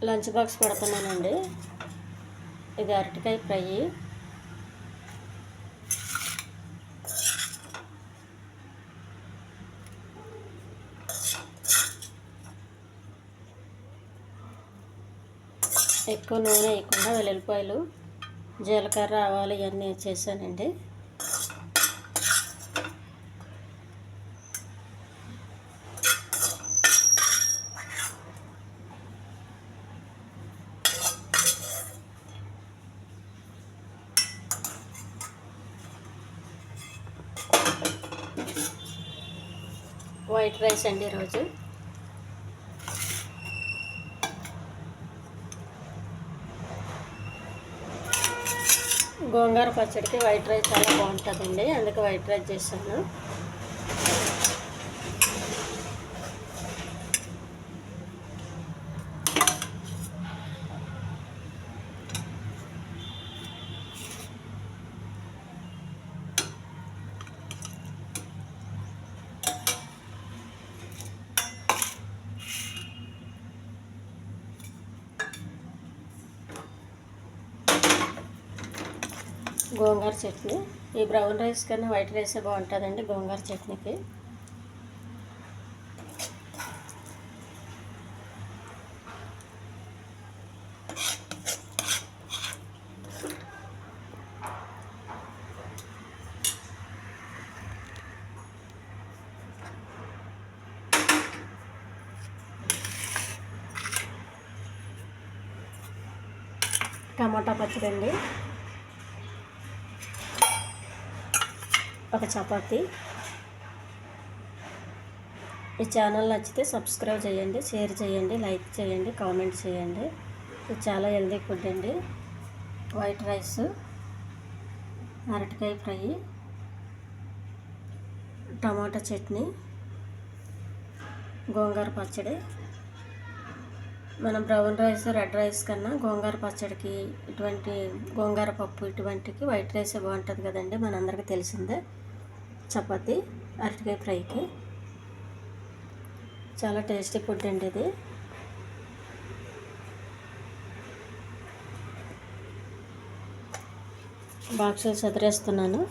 Lunch box పెడుతున్నానండి. ఇది అరటికాయ ఫ్రై. ఎక్కువ నూనె వేయకుండా వెల్లుల్లిపాయలు, జీలకర్ర, ఆవాలు ఇవన్నీ చేశానండి. వైట్ రైస్ అండి ఈరోజు. గోంగూర పచ్చడికి వైట్ రైస్ చాలా బాగుంటుందండి, అందుకే వైట్ రైస్ చేశాను. గోంగూర చట్నీ. ఈ బ్రౌన్ రైస్ కన్నా వైట్ రైసే బాగుంటుందండి గోంగూర చట్నీకి. టమాటా పచ్చడి అండి, ఒక చపాతీ. ఈ ఛానల్ నచ్చితే సబ్స్క్రైబ్ చేయండి, షేర్ చేయండి, లైక్ చేయండి, కామెంట్ చేయండి. ఇది చాలా హెల్దీ ఫుడ్ అండి. వైట్ రైస్, అరటికాయ ఫ్రై, టమాటా చట్నీ, గోంగూర పచ్చడి. మనం బ్రౌన్ రైస్, రెడ్ రైస్ కన్నా గోంగూర పచ్చడికి, ఇటువంటి గోంగూర పప్పు ఇటువంటికి వైట్ రైసే బాగుంటుంది కదండి, మనందరికీ తెలిసిందే. చపాతీ, అరటికాయ ఫ్రైకి చాలా టేస్టీ ఫుడ్ అండి ఇది. బాక్సులు చదిరేస్తున్నాను.